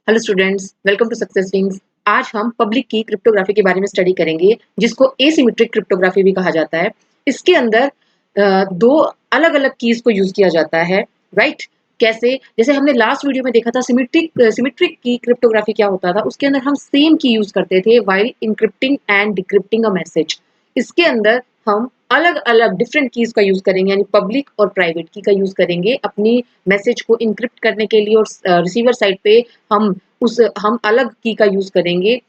Hello students, welcome to Success Wings. आज हम public की क्रिप्टोग्राफी के बारे में स्टडी करेंगे, जिसको एसिमेट्रिक क्रिप्टोग्राफी भी कहा जाता है। इसके अंदर दो अलग अलग कीज को यूज किया जाता है, राइट? कैसे? जैसे हमने लास्ट वीडियो में देखा था सिमेट्रिक की क्रिप्टोग्राफी क्या होता था। उसके अंदर हम सेम की यूज करते थे while encrypting and decrypting a message. इसके अंदर हम अलग अलग डिफरेंट कीज का यूज करेंगे, यानी पब्लिक और प्राइवेट की का यूज करेंगे अपनी मैसेज को इनक्रिप्ट करने के लिए, और रिसीवर साइड पे हम अलग की का यूज करेंगे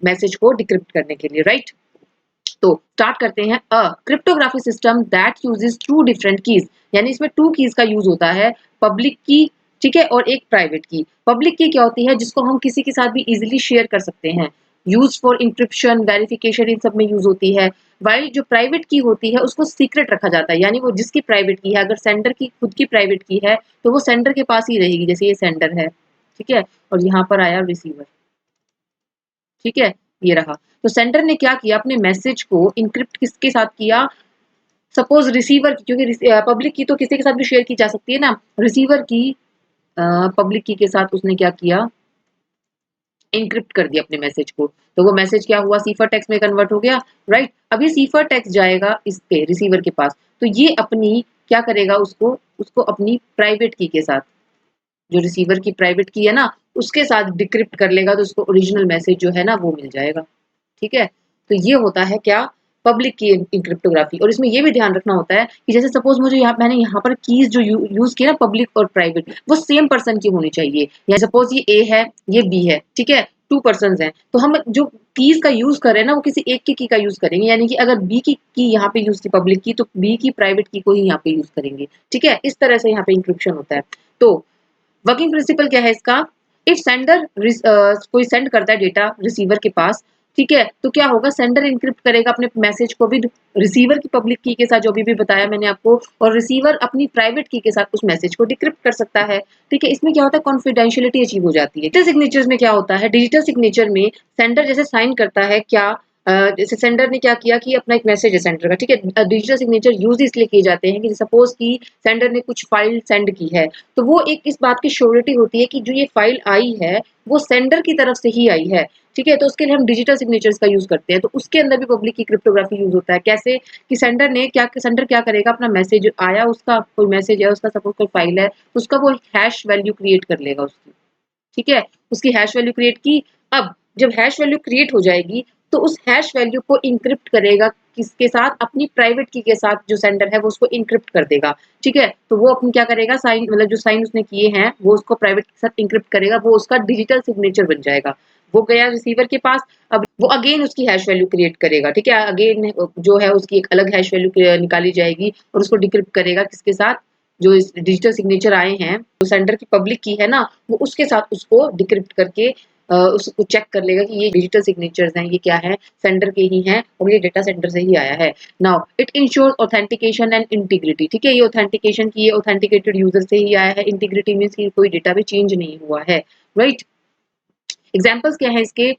मैसेज को डिक्रिप्ट करने के लिए, राइट? तो स्टार्ट करते हैं। A cryptography system that uses two different keys, यानी इसमें टू कीज का यूज होता है, पब्लिक की, ठीक है, और एक प्राइवेट की। पब्लिक की क्या होती है? जिसको हम किसी के साथ भी इजीली शेयर कर सकते हैं, यूज फॉर इंक्रिप्शन, वेरिफिकेशन, इन सब में यूज होती है। वाइल जो प्राइवेट की होती है उसको सीक्रेट रखा जाता है, यानी वो जिसकी प्राइवेट की है, अगर सेंडर की खुद की प्राइवेट की है तो वो सेंडर के पास ही रहेगी। जैसे ये सेंडर है, ठीक है, और यहाँ पर आया रिसीवर, ठीक है, ये रहा। तो सेंडर ने क्या किया? अपने मैसेज को इनक्रिप्ट किसके साथ किया? सपोज रिसीवर, क्योंकि पब्लिक की तो किसी के साथ भी शेयर की जा सकती है ना, रिसीवर की पब्लिक की के साथ उसने क्या किया? इनक्रिप्ट कर दिया अपने मैसेज को। तो वो मैसेज क्या हुआ? सीफर टेक्स्ट में कन्वर्ट हो गया, राइट? अब ये सीफर टेक्स्ट जाएगा इस पे रिसीवर के पास, तो ये अपनी क्या करेगा? उसको उसको अपनी प्राइवेट की के साथ, जो रिसीवर की प्राइवेट की है ना, उसके साथ डिक्रिप्ट कर लेगा, तो उसको ओरिजिनल मैसेज जो है ना वो मिल जाएगा, ठीक है। तो ये होता है क्या? पब्लिक की क्रिप्टोग्राफी। और इसमें ये भी ध्यान रखना होता है कि जैसे सपोज मुझे मैंने यहाँ पर कीज जो यूज की ना, पब्लिक और प्राइवेट, वो सेम पर्सन की होनी चाहिए। या सपोज ये ए है, ये बी है, ठीक है, टू पर्सन हैं, तो हम जो कीज का यूज कर रहे हैं ना वो किसी एक की का यूज करेंगे, यानी कि अगर बी की यहाँ पे यूज की पब्लिक की, तो बी की प्राइवेट की को ही यहाँ पे यूज करेंगे, ठीक है। इस तरह से यहाँ पे इंक्रिप्शन होता है। तो वर्किंग प्रिंसिपल क्या है इसका? इफ सेंडर कोई सेंड करता है डेटा रिसीवर के पास, ठीक है, तो क्या होगा? सेंडर इंक्रिप्ट करेगा अपने मैसेज को विद रिसीवर की पब्लिक की के साथ, जो भी बताया मैंने आपको, और रिसीवर अपनी प्राइवेट की के साथ उस मैसेज को डिक्रिप्ट कर सकता है, ठीक है। इसमें क्या होता है? कॉन्फिडेंशियलिटी अचीव हो जाती है। डिजिटल सिग्नेचर्स में क्या होता है? डिजिटल सिग्नेचर में सेंडर जैसे साइन करता है क्या, जैसे सेंडर ने क्या किया कि अपना एक मैसेज है सेंडर का, ठीक है। डिजिटल सिग्नेचर यूज इसलिए किए जाते हैं कि सपोज कि सेंडर ने कुछ फाइल सेंड की है, तो वो एक इस बात की श्योरिटी होती है कि जो ये फाइल आई है वो सेंडर की तरफ से ही आई है, ठीक है। तो उसके लिए हम डिजिटल सिग्नेचर्स का यूज करते हैं। तो उसके अंदर भी पब्लिक की क्रिप्टोग्राफी यूज होता है। कैसे? कि सेंडर क्या करेगा? अपना मैसेज आया, उसका कोई मैसेज है, उसका सपोज कोई फाइल है, तो उसका वो हैश वैल्यू क्रिएट कर लेगा उसकी, ठीक है। उसकी हैश वैल्यू क्रिएट की। अब जब हैश वैल्यू क्रिएट हो जाएगी, तो उस हैश वैल्यू को इंक्रिप्ट करेगा किसके साथ? अपनी प्राइवेट की के साथ। जो सेंडर है वो उसको इंक्रिप्ट कर देगा, ठीक है। तो वो अपनी क्या करेगा? साइन, मतलब जो साइन उसने किए हैं वो उसको प्राइवेट के साथ इंक्रिप्ट करेगा, वो उसका डिजिटल सिग्नेचर बन जाएगा। वो गया रिसीवर के पास, अब वो अगेन उसकी हैश वैल्यू क्रिएट करेगा, ठीक है। अगेन जो है उसकी एक अलग हैश वैल्यू निकाली जाएगी और उसको डिक्रिप्ट करेगा किसके साथ? जो इस डिजिटल सिग्नेचर आए हैं, जो सेंडर की पब्लिक की है ना, वो उसके साथ उसको डिक्रिप्ट करके उसको चेक कर लेगा कि ये डिजिटल सिग्नेचर्स हैं, ये क्या है? सेंडर के ही हैं और ये डेटा सेंटर से ही आया है। Now it ensures authentication and integrity, ठीक है। ये ऑथेंटिकेशन की, ये ऑथेंटिकेटेड यूजर से ही आया है। इंटीग्रिटी मींस कि कोई डेटा भी चेंज नहीं हुआ है, राइट? एग्जांपल्स क्या है इसके?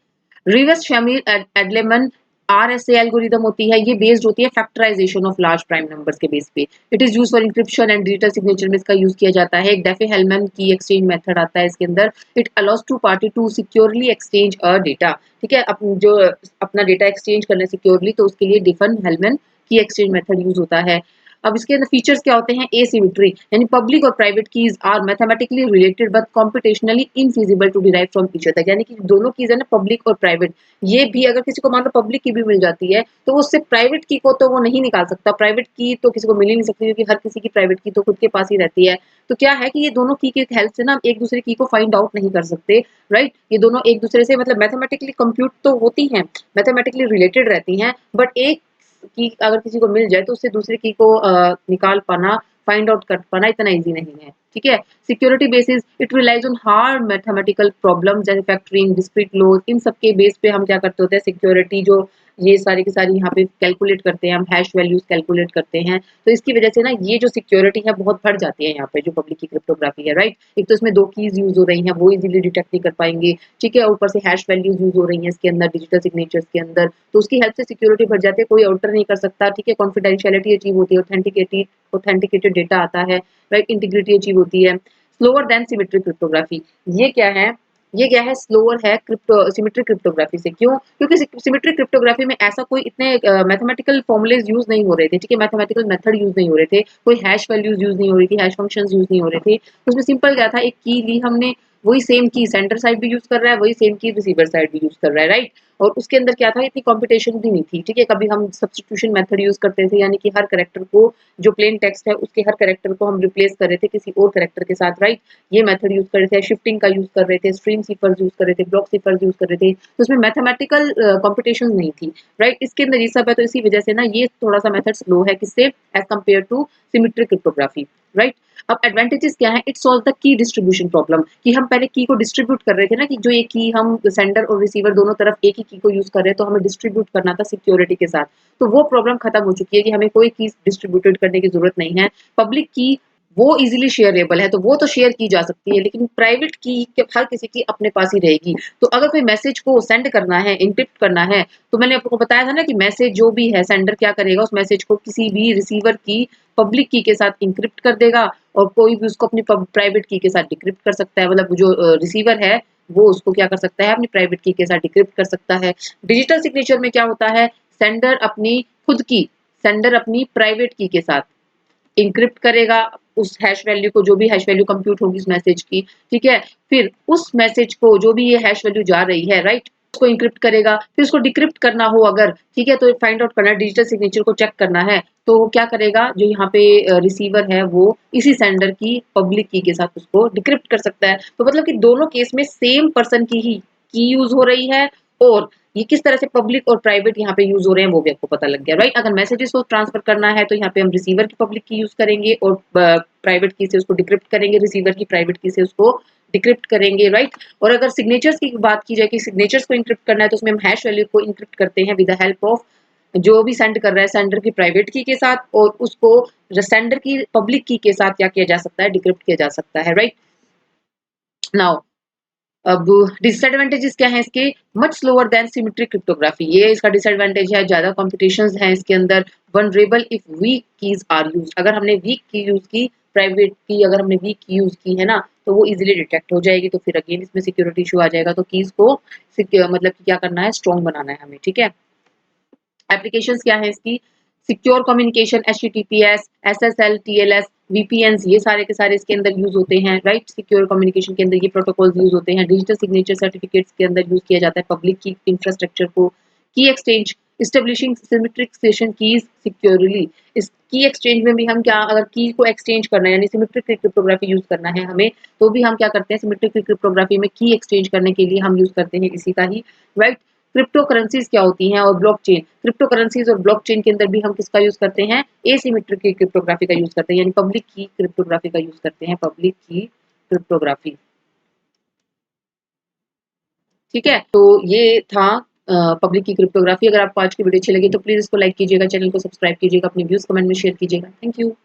Rivest Shamir Adleman RSA algorithm होती है, ये बेस्ड होती है factorization of large prime numbers के बेस पे। It is used for encryption and digital signature में इसका यूज किया जाता है। एक डेफे-हेलमैन की एक्सचेंज मेथड आता है इसके अंदर। It allows to party to securely exchange a data, ठीक है। जो अपना डेटा एक्सचेंज करना सिक्योरली, तो उसके लिए डिफन-हेलमैन की एक्सचेंज मेथड यूज होता है। अब इसके अंदर फीचर्स क्या होते हैं? एसिमेट्री, यानी पब्लिक और private keys are mathematically related but computationally infeasible to derive from each other, यानी कि दोनों कीज है ना, पब्लिक और प्राइवेट, ये भी अगर किसी को मान लो पब्लिक की भी मिल जाती है, तो वो उससे प्राइवेट की को तो वो नहीं निकाल सकता। प्राइवेट की तो किसी को मिल ही नहीं सकती, क्योंकि हर किसी की प्राइवेट की तो खुद के पास ही रहती है। तो क्या है कि ये दोनों की के हेल्प से ना एक दूसरे की को फाइंड आउट नहीं कर सकते, राइट? ये दोनों एक दूसरे से मतलब मैथमेटिकली कंप्यूट तो होती हैं, मैथमेटिकली रिलेटेड रहती हैं, बट एक की अगर किसी को मिल जाए तो उससे दूसरे की को निकाल पाना, फाइंड आउट कर पाना इतना इजी नहीं है, ठीक है। Security basis, it relies on hard mathematical problem, जैसे फैक्टरिंग, डिस्क्रीट लॉज, इन सब के बेस पे हम क्या करते होते हैं? सिक्योरिटी जो ये सारी की सारी यहाँ पे कैलकुलेट करते हैं, हम हैश वैल्यूज कैलकुलेट करते हैं। तो इसकी वजह से ना ये जो सिक्योरिटी है बहुत बढ़ जाती है यहाँ पे, जो पब्लिक की क्रिप्टोग्राफी है, राइट? एक तो इसमें दो कीज यूज हो रही हैं, वो इजीली डिटेक्ट नहीं कर पाएंगे, ठीक है। ऊपर से हैश वैल्यूज यूज हो रही हैं इसके अंदर, डिजिटल सिग्नेचर्स के अंदर, तो उसकी हेल्प से सिक्योरिटी बढ़ जाती है, कोई अल्टर नहीं कर सकता, ठीक है। कॉन्फिडेंशियलिटी अचीव होती है, ऑथेंटिकेटेड डेटा आता है, राइट? इंटीग्रिटी अचीव होती है। स्लोअर देन सिमेट्रिक क्रिप्टोग्राफी, ये क्या है? ये क्या है, स्लोअर है क्रिप्टो सिमेट्रिक क्रिप्टोग्राफी से। क्यों? क्योंकि सिमेट्रिक क्रिप्टोग्राफी में ऐसा कोई इतने मैथमेटिकल फॉर्मूलेज यूज नहीं हो रहे थे, ठीक है, मैथमेटिकल मेथड यूज नहीं हो रहे थे, कोई हैश वैल्यूज यूज नहीं हो रही थी, हैश फंक्शंस यूज नहीं हो रहे थे। उसमें सिंपल क्या था, एक की ली हमने, वही सेम की सेंडर साइड भी यूज कर रहा है, वही सेम की रिसीवर साइड भी यूज कर रहा है, राइट। और उसके अंदर क्या था, इतनी कंपटीशन भी नहीं थी, ठीक है। कभी हम सब्स्टिट्यूशन मेथड यूज करते थे, यानी कि हर कैरेक्टर को, जो प्लेन टेक्स्ट है उसके हर कैरेक्टर को हम रिप्लेस कर रहे थे किसी और कैरेक्टर के साथ, राइट। ये मेथड यूज कर रहे थे, शिफ्टिंग का यूज कर रहे थे, स्ट्रीम सीफर्स यूज कर रहे थे, ब्लॉक सीफर्स यूज कर रहे थे, तो उसमें मैथमेटिकल कंपटीशन नहीं थी, राइट। इसके अंदर ये सब है, तो इसी वजह से ना ये थोड़ा सा मेथड स्लो है, किससे, as compare to symmetric cryptography, right. अब एडवांटेजेस क्या है, it solve the key distribution problem, कि हम पहले की को डिस्ट्रीब्यूट कर रहे थे ना, कि जो ये की हम सेंडर और रिसीवर दोनों तरफ एक ही की को यूज कर रहे हैं, तो हमें डिस्ट्रीब्यूट करना था सिक्योरिटी के साथ, तो वो प्रॉब्लम खत्म हो चुकी है कि हमें कोई की डिस्ट्रीब्यूटेड करने की जरूरत नहीं है। पब्लिक की वो इजीली शेयरेबल है, तो वो तो शेयर की जा सकती है, लेकिन प्राइवेट की हर किसी की अपने पास ही रहेगी। तो अगर कोई मैसेज को सेंड करना है, इंक्रिप्ट करना है, तो मैंने आपको बताया था ना कि मैसेज जो भी है, सेंडर क्या करेगा, उस मैसेज को किसी भी रिसीवर की पब्लिक की के साथ इंक्रिप्ट कर देगा, और कोई भी उसको अपनी प्राइवेट की के साथ डिक्रिप्ट कर सकता है, मतलब जो रिसीवर है वो उसको क्या कर सकता है, अपनी प्राइवेट की के साथ डिक्रिप्ट कर सकता है। डिजिटल सिग्नेचर में क्या होता है, सेंडर अपनी खुद की, सेंडर अपनी प्राइवेट की के साथ इंक्रिप्ट करेगा उस हैश वैल्यू को, जो भी हैश वैल्यू कंप्यूट होगी उस मैसेज की, ठीक है। फिर उस मैसेज को, जो भी ये हैश वैल्यू जा रही है, राइट, उसको इंक्रिप्ट करेगा। फिर उसको डिक्रिप्ट करना हो अगर, ठीक है, तो फाइंड आउट करना है, डिजिटल सिग्नेचर को चेक करना है, तो वो क्या करेगा, जो यहाँ पे रिसीवर है वो इसी सेंडर की पब्लिक की के साथ उसको डिक्रिप्ट कर सकता है। तो मतलब कि दोनों केस में सेम पर्सन की ही की यूज हो रही है, और ये किस तरह से पब्लिक और प्राइवेट यहाँ पे यूज हो रहे हैं वो भी आपको पता लग गया, राइट। अगर मैसेजेस को ट्रांसफर करना है तो यहाँ पे हम रिसीवर की पब्लिक की यूज करेंगे, और प्राइवेट की से उसको डिक्रिप्ट करेंगे, रिसीवर की प्राइवेट की से उसको डिक्रिप्ट करेंगे, राइट। और अगर सिग्नेचर्स की बात की जाए कि सिग्नेचर्स को इंक्रिप्ट करना है, तो उसमें हम हैश वैल्यू को इंक्रिप्ट करते हैं विद द हेल्प ऑफ, जो भी सेंड कर रहा है सेंडर की प्राइवेट की के साथ, और उसको सेंडर की पब्लिक की के साथ क्या किया जा सकता है, डिक्रिप्ट किया जा सकता है, राइट। नाउ अब डिसएडवांटेजेस क्या है इसके, much slower than symmetric cryptography, ये इसका डिसएडवांटेज है, ज्यादा कॉम्पिटिशंस है इसके अंदर। Vulnerable if weak keys are use, अगर हमने वीक की यूज की, प्राइवेट की अगर हमने वीक की यूज की है ना, तो वो इजीली डिटेक्ट हो जाएगी, तो फिर अगेन इसमें सिक्योरिटी इशू आ जाएगा। तो कीज को मतलब कि क्या करना है, स्ट्रॉन्ग बनाना है हमें, ठीक है। एप्लीकेशंस क्या है इसकी, secure communication, HTTPS, SSL, TLS, VPN, ये सारे के सारे इसके अंदर यूज होते हैं, राइट। सिक्योर कम्युनिकेशन के अंदर ये प्रोटोकॉल्स यूज होते हैं। डिजिटल सिग्नेचर सर्टिफिकेट्स के अंदर यूज किया जाता है पब्लिक की इंफ्रास्ट्रक्चर को। की exchange, establishing symmetric session keys securely, इस की एक्सचेंज में भी हम क्या, अगर की को एक्सचेंज करना है, यानी सिमेट्रिक क्रिप्टोग्राफी यूज करना है हमें, तो भी हम क्या करते हैं, सिमेट्रिक क्रिप्टोग्राफी में की एक्सचेंज करने के लिए हम यूज करते हैं इसी का ही, राइट। क्रिप्टो करेंसीज क्या होती हैं, और ब्लॉकचेन, क्रिप्टो करेंसीज और ब्लॉकचेन के अंदर भी हम किसका यूज करते हैं, एसिमेट्रिक की क्रिप्टोग्राफी का यूज करते हैं, यानी पब्लिक की क्रिप्टोग्राफी का यूज करते हैं, पब्लिक की क्रिप्टोग्राफी, ठीक है। तो ये था पब्लिक की क्रिप्टोग्राफी। अगर आपको आज की वीडियो अच्छी लगी तो प्लीज इसको लाइक कीजिएगा, चैनल को सब्सक्राइब कीजिएगा, अपने व्यूज कमेंट में शेयर कीजिएगा। Thank you.